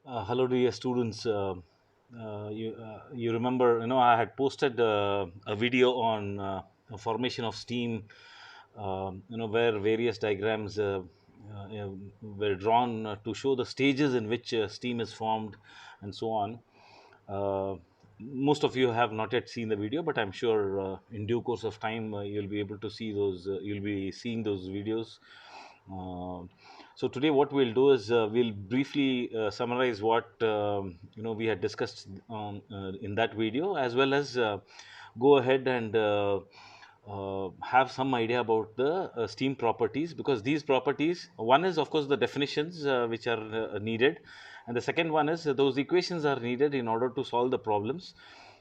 Hello, dear students. You remember, I had posted a video on formation of steam, where various diagrams were drawn to show the stages in which steam is formed and so on. Uh, Most of you have not yet seen the video, but I'm sure in due course of time you'll be able to see those. You'll be seeing those videos. Uh, so today, what we'll do is we'll briefly summarize what we had discussed in that video, as well as go ahead and have some idea about the steam properties, because these properties, one is of course the definitions which are needed, and the second one is those equations are needed in order to solve the problems.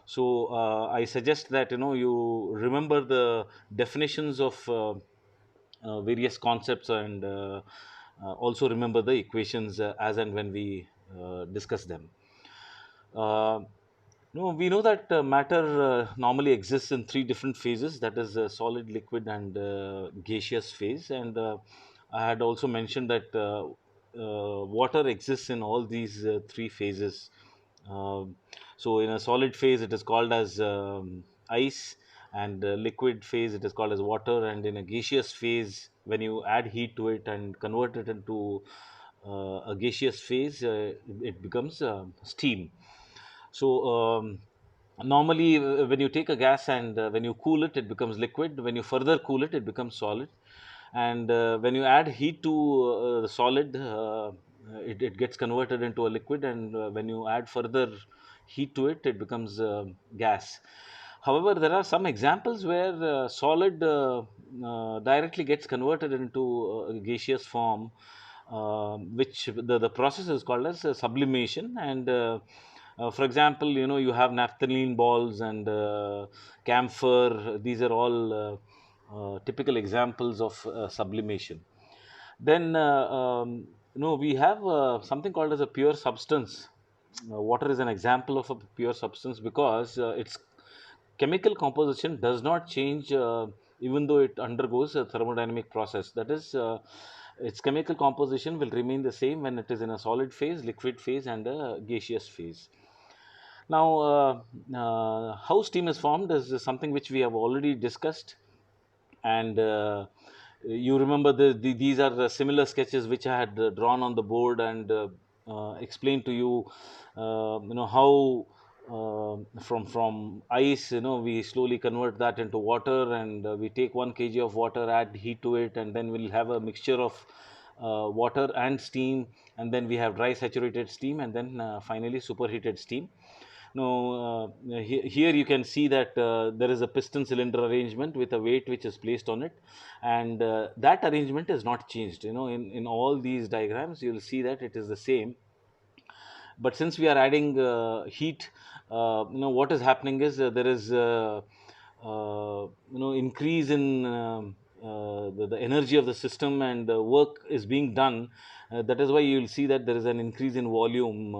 So I suggest that you remember the definitions of various concepts, and also remember the equations as and when we discuss them. Uh, no, we know that matter normally exists in three different phases, that is, solid, liquid, and gaseous phase. And I had also mentioned that water exists in all these three phases. Um so, in a solid phase, it is called as ice, and liquid phase, it is called as water, and in a gaseous phase, when you add heat to it and convert it into a gaseous phase, it becomes steam. So, normally, when you take a gas and when you cool it, it becomes liquid. When you further cool it, it becomes solid. And when you add heat to the solid, it gets converted into a liquid. And when you add further heat to it, it becomes gas. However, there are some examples where solid directly gets converted into a gaseous form, which the process is called as sublimation. And for example, you have naphthalene balls and camphor. These are all typical examples of sublimation. Then, we have something called as a pure substance. Water is an example of a pure substance because its chemical composition does not change, even though it undergoes a thermodynamic process. That is, its chemical composition will remain the same when it is in a solid phase, liquid phase, and a gaseous phase. Now, how steam is formed is something which we have already discussed, and you remember these are the similar sketches which I had drawn on the board and explained to you. How from ice, we slowly convert that into water, and we take 1 kg of water, add heat to it, and then we'll have a mixture of water and steam, and then we have dry saturated steam, and then finally superheated steam. Now, here you can see that there is a piston cylinder arrangement with a weight which is placed on it, and that arrangement is not changed. In all these diagrams, you will see that it is the same. But since we are adding heat, what is happening is there is increase in the energy of the system, and work is being done. That is why you will see that there is an increase in volume,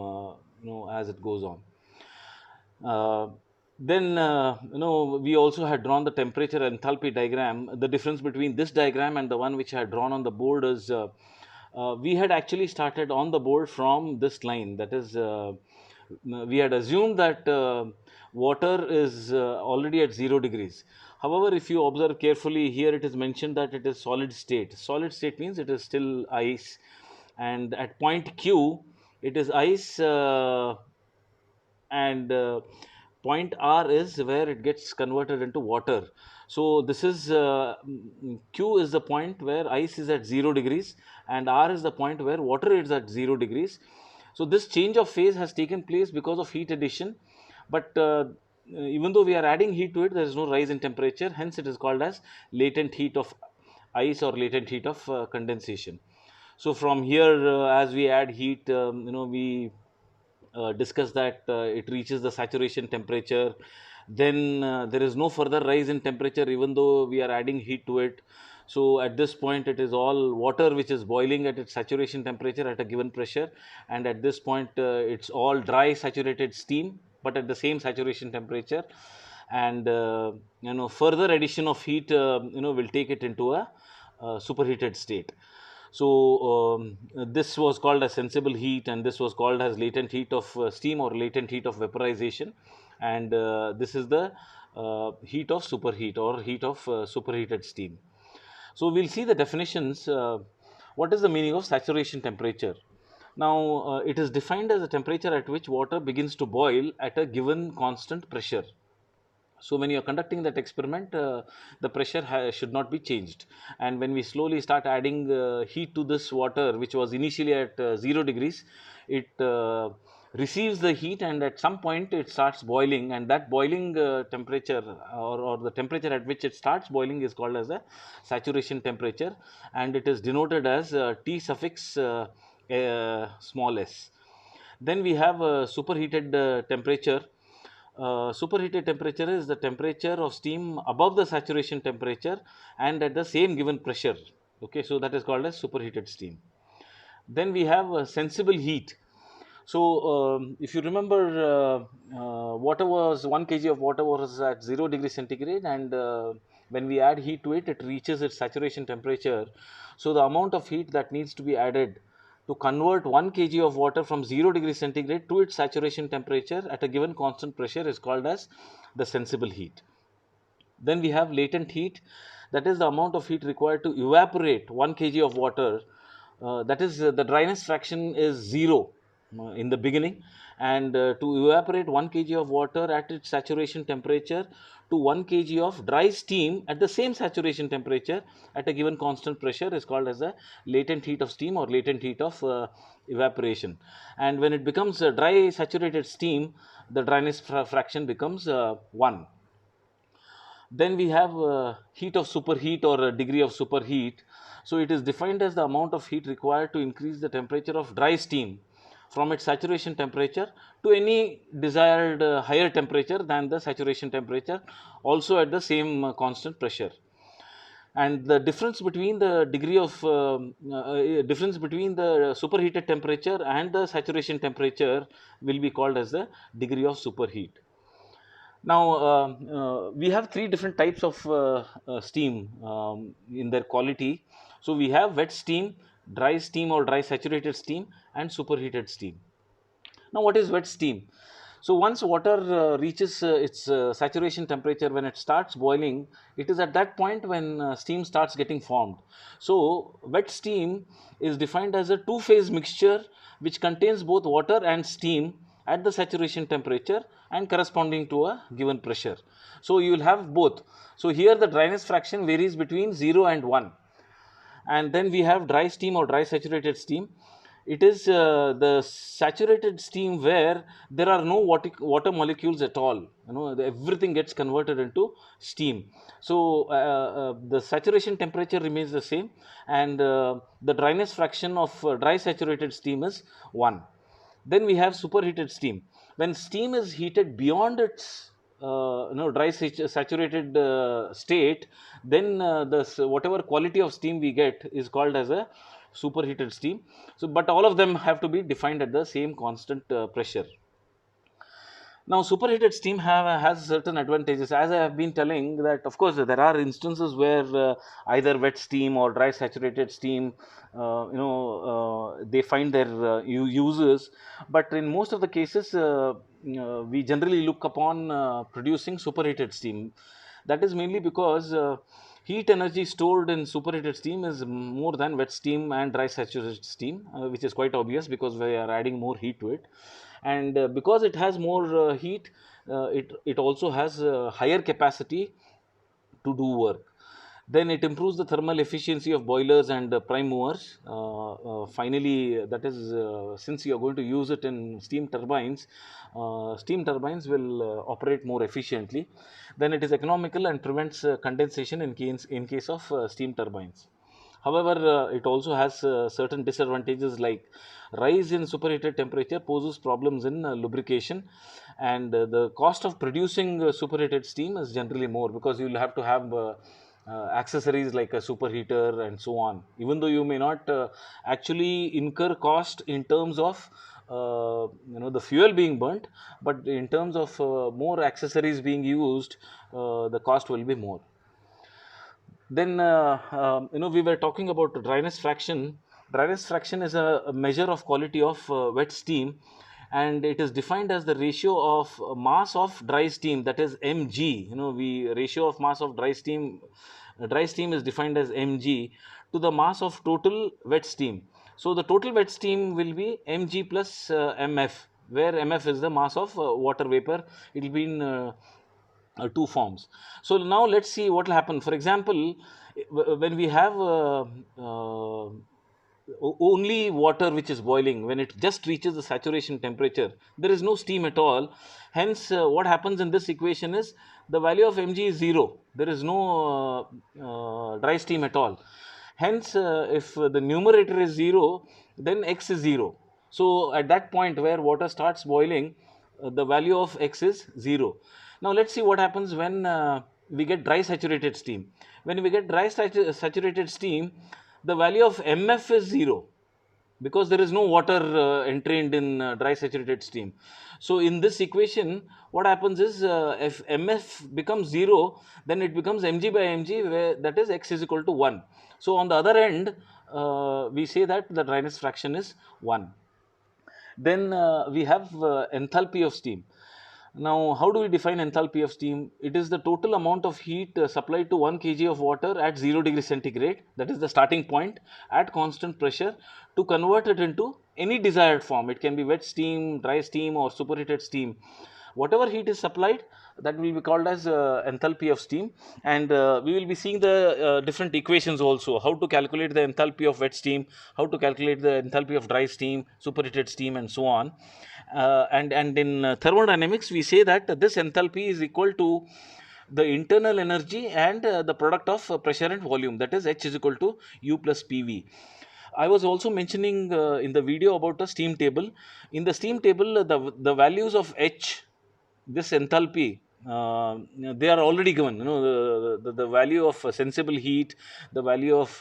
as it goes on. Uh, then, we also had drawn the temperature enthalpy diagram. The difference between this diagram and the one which I had drawn on the board is, we had actually started on the board from this line. That is, we had assumed that water is already at 0 degrees. However, if you observe carefully, here it is mentioned that it is solid state. Solid state means it is still ice, and at point Q, it is ice. And point R is where it gets converted into water. So this is, Q is the point where ice is at 0 degrees, and R is the point where water is at 0 degrees. So this change of phase has taken place because of heat addition, but even though we are adding heat to it, there is no rise in temperature. Hence, it is called as latent heat of ice or latent heat of condensation. So from here, as we add heat, we discuss that it reaches the saturation temperature. Then there is no further rise in temperature, even though we are adding heat to it. So at this point, it is all water which is boiling at its saturation temperature at a given pressure, and at this point, it's all dry saturated steam, but at the same saturation temperature. And further addition of heat, will take it into a superheated state. So this was called as sensible heat, and this was called as latent heat of steam or latent heat of vaporization, and this is the heat of superheat or heat of superheated steam. So we'll see the definitions. What is the meaning of saturation temperature? Now, it is defined as a temperature at which water begins to boil at a given constant pressure. So when you are conducting that experiment, the pressure should not be changed. And when we slowly start adding heat to this water, which was initially at 0 degrees, it receives the heat, and at some point it starts boiling, and that boiling temperature, or the temperature at which it starts boiling, is called as a saturation temperature, and it is denoted as T suffix small s. Then we have superheated temperature. Superheated temperature is the temperature of steam above the saturation temperature and at the same given pressure. Okay, so that is called as superheated steam. Then we have sensible heat. So if you remember, water was 1 kg of water was at 0 degree centigrade, and when we add heat to it, it reaches its saturation temperature. So the amount of heat that needs to be added to convert 1 kg of water from 0 degree centigrade to its saturation temperature at a given constant pressure is called as the sensible heat. Then we have latent heat, that is the amount of heat required to evaporate 1 kg of water. That is, the dryness fraction is 0 in the beginning, and to evaporate 1 kg of water at its saturation temperature to 1 kg of dry steam at the same saturation temperature at a given constant pressure is called as the latent heat of steam or latent heat of evaporation. And when it becomes dry saturated steam, the dryness fraction becomes 1. Then we have heat of superheat or degree of superheat. So it is defined as the amount of heat required to increase the temperature of dry steam from its saturation temperature to any desired higher temperature than the saturation temperature, also at the same constant pressure. And the difference between the degree of difference between the superheated temperature and the saturation temperature will be called as the degree of superheat. Now, we have three different types of steam in their quality. So, we have wet steam, dry steam or dry saturated steam, and superheated steam. Now, what is wet steam? So, once water reaches its saturation temperature, when it starts boiling, it is at that point when steam starts getting formed. So, wet steam is defined as a two-phase mixture which contains both water and steam at the saturation temperature and corresponding to a given pressure. So, you will have both. So, here the dryness fraction varies between 0 and 1. And then we have dry steam or dry saturated steam. It is the saturated steam where there are no water molecules at all. Everything gets converted into steam. So the saturation temperature remains the same, and the dryness fraction of dry saturated steam is 1. Then we have superheated steam. When steam is heated beyond its dry saturated state, then whatever quality of steam we get is called as a superheated steam. So, but all of them have to be defined at the same constant pressure. Now, superheated steam has certain advantages. As I have been telling, that of course there are instances where either wet steam or dry saturated steam, they find their uses. But in most of the cases, we generally look upon producing superheated steam. That is mainly because heat energy stored in superheated steam is more than wet steam and dry saturated steam, which is quite obvious because we are adding more heat to it. And because it has more heat, it also has higher capacity to do work. Then it improves the thermal efficiency of boilers and prime movers. Finally, that is, since you are going to use it in steam turbines will operate more efficiently. Then it is economical and prevents condensation in case of steam turbines. However, it also has certain disadvantages, like rise in superheated temperature poses problems in lubrication, and the cost of producing superheated steam is generally more because you will have to have accessories like a superheater and so on. Even though you may not actually incur cost in terms of the fuel being burnt, but in terms of more accessories being used, the cost will be more. Then, we were talking about dryness fraction. Dryness fraction is a measure of quality of wet steam, and it is defined as the ratio of mass of dry steam, that is mg. We ratio of mass of dry steam is defined as mg to the mass of total wet steam. So the total wet steam will be mg plus mf, where mf is the mass of water vapor. It will be in two forms. So now let's see what will happen. For example, when we have only water which is boiling, when it just reaches the saturation temperature, there is no steam at all. Hence, what happens in this equation is the value of mg is 0. There is no dry steam at all. Hence, if the numerator is 0, then x is 0. So at that point where water starts boiling, the value of x is 0. Now let's see what happens when we get dry saturated steam. When we get dry saturated steam, the value of mf is 0, because there is no water entrained in dry saturated steam. So in this equation, what happens is, if mf becomes 0, then it becomes mg by mg, where that is x is equal to 1. So on the other end, we say that the dryness fraction is 1. Then we have enthalpy of steam. Now, how do we define enthalpy of steam? It is the total amount of heat supplied to 1 kg of water at 0 degree centigrade, that is the starting point, at constant pressure, to convert it into any desired form. It can be wet steam, dry steam, or superheated steam. Whatever heat is supplied, that will be called as enthalpy of steam. And we will be seeing the different equations also, how to calculate the enthalpy of wet steam, how to calculate the enthalpy of dry steam, superheated steam, and so on. And in thermodynamics, we say that this enthalpy is equal to the internal energy and the product of pressure and volume, that is H is equal to U plus PV. I was also mentioning in the video about the steam table. In the steam table, the values of H, this enthalpy, they are already given. The value of sensible heat, the value of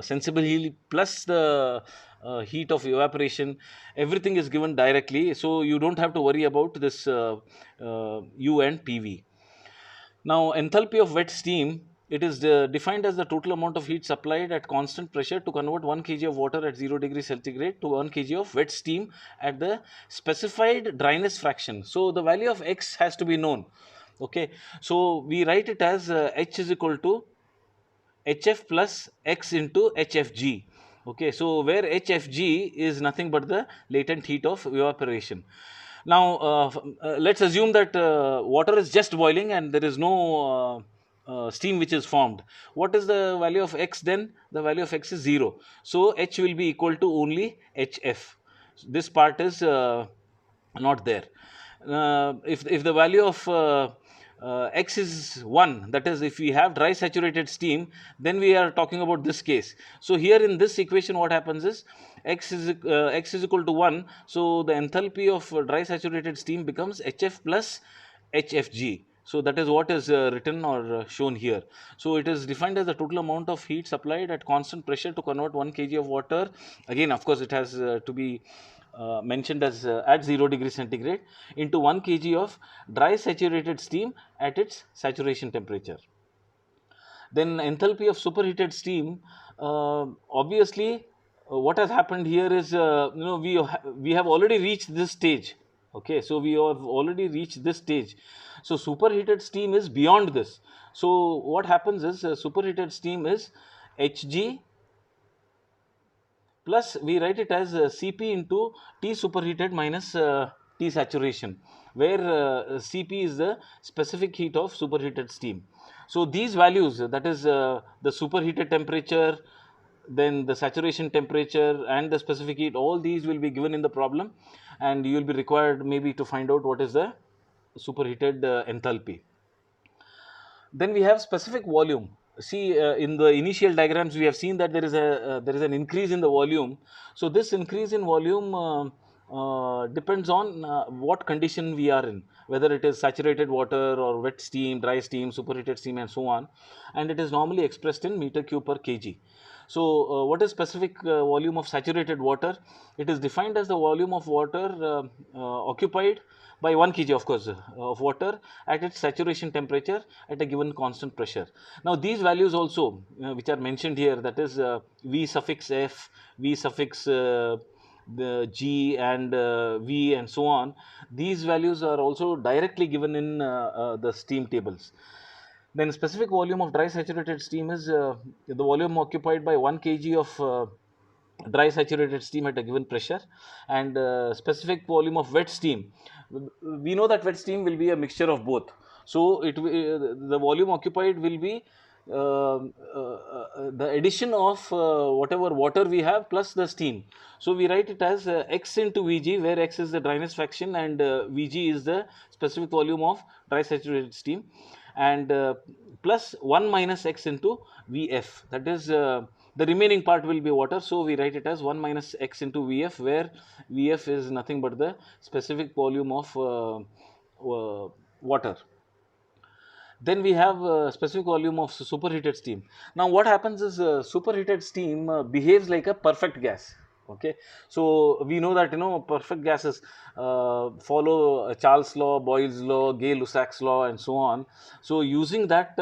sensible heat plus the heat of evaporation, everything is given directly. So you don't have to worry about this U and PV. Now, enthalpy of wet steam, it is defined as the total amount of heat supplied at constant pressure to convert 1 kg of water at 0 degree centigrade to 1 kg of wet steam at the specified dryness fraction. So the value of x has to be known. Okay, so we write it as H is equal to HF plus X into HFG. Okay, so where HFG is nothing but the latent heat of evaporation. Now, let's assume that water is just boiling and there is no steam which is formed. What is the value of X then? The value of X is 0. So, H will be equal to only HF. This part is not there. If the value of x is 1, that is, if we have dry saturated steam, then we are talking about this case. So here in this equation, what happens is x is equal to 1. So the enthalpy of dry saturated steam becomes HF plus HFG. So that is what is written or shown here. So it is defined as the total amount of heat supplied at constant pressure to convert 1 kg of water. Again, of course, it has to be mentioned as at 0 degree centigrade into 1 kg of dry saturated steam at its saturation temperature. Then enthalpy of superheated steam, obviously what has happened here is, we have already reached this stage. Okay, so we have already reached this stage. So superheated steam is beyond this. So what happens is, superheated steam is Hg plus we write it as Cp into T superheated minus T saturation, where Cp is the specific heat of superheated steam. So these values, that is the superheated temperature, then the saturation temperature and the specific heat, all these will be given in the problem, and you will be required maybe to find out what is the superheated enthalpy. Then we have specific volume. See, in the initial diagrams, we have seen that there is an increase in the volume. So this increase in volume depends on what condition we are in, whether it is saturated water or wet steam, dry steam, superheated steam, and so on. And it is normally expressed in meter cube per kg. So what is specific volume of saturated water? It is defined as the volume of water occupied by 1 kg, of course, of water at its saturation temperature at a given constant pressure. Now these values also which are mentioned here, that is V suffix F, V suffix the G and V and so on, these values are also directly given in the steam tables. Then specific volume of dry saturated steam is the volume occupied by 1 kg of dry saturated steam at a given pressure, and specific volume of wet steam. We know that wet steam will be a mixture of both. So the volume occupied will be the addition of whatever water we have plus the steam. So we write it as X into Vg, where X is the dryness fraction and Vg is the specific volume of dry saturated steam, and plus 1 minus X into Vf, that is the remaining part will be water. So we write it as 1 minus X into Vf, where Vf is nothing but the specific volume of water. Then we have specific volume of superheated steam. Now what happens is superheated steam behaves like a perfect gas. Okay, so we know that perfect gases follow Charles law, Boyle's law, Gay-Lussac's law, and so on. So using that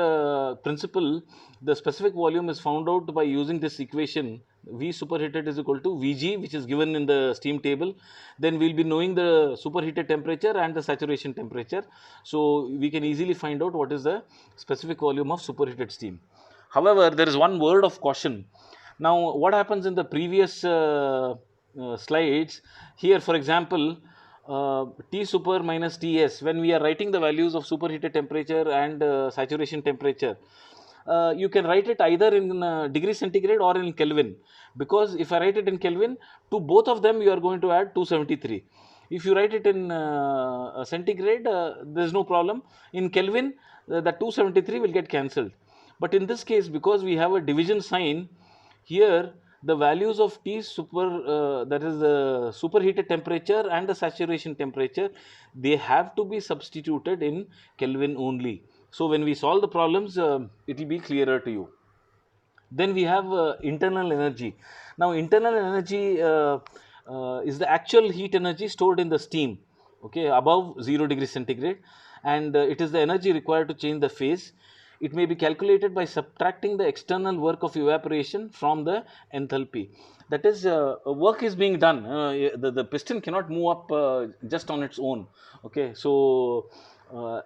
principle, the specific volume is found out by using this equation: V superheated is equal to Vg, which is given in the steam table. Then we will be knowing the superheated temperature and the saturation temperature. So we can easily find out what is the specific volume of superheated steam. However, there is one word of caution. Now, what happens in the previous slides here, for example, T super minus Ts, when we are writing the values of superheated temperature and saturation temperature, you can write it either in degree centigrade or in Kelvin, because if I write it in Kelvin, to both of them you are going to add 273. If you write it in centigrade, there is no problem. In Kelvin, the 273 will get cancelled. But in this case, because we have a division sign, here the values of T super, that is the superheated temperature and the saturation temperature, they have to be substituted in Kelvin only. So when we solve the problems, it will be clearer to you. Then we have internal energy. Now internal energy is the actual heat energy stored in the steam, okay, above 0 degree centigrade, and it is the energy required to change the phase. It may be calculated by subtracting the external work of evaporation from the enthalpy. That is, work is being done. The piston cannot move up just on its own. Okay, so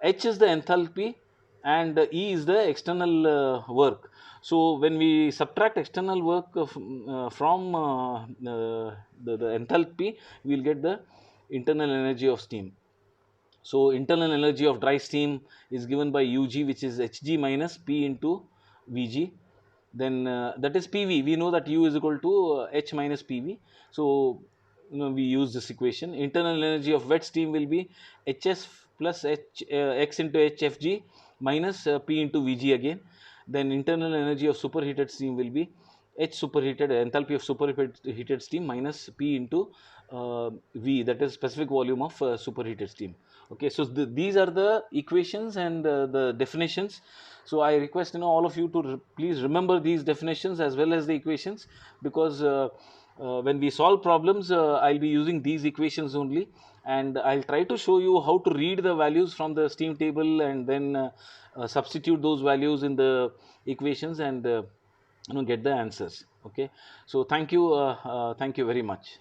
H is the enthalpy and E is the external work. So when we subtract external work from the enthalpy, we will get the internal energy of steam. So internal energy of dry steam is given by Ug, which is Hg minus P into Vg. Then that is PV. We know that U is equal to H minus PV. So we use this equation. Internal energy of wet steam will be Hs plus X into HFg minus P into Vg again. Then internal energy of superheated steam will be H superheated, enthalpy of superheated steam minus P into V, that is specific volume of superheated steam. Okay, so these are the equations and the definitions. So I request all of you to please remember these definitions as well as the equations, because when we solve problems, I'll be using these equations only, and I'll try to show you how to read the values from the steam table and then substitute those values in the equations and get the answers. Okay, so thank you very much.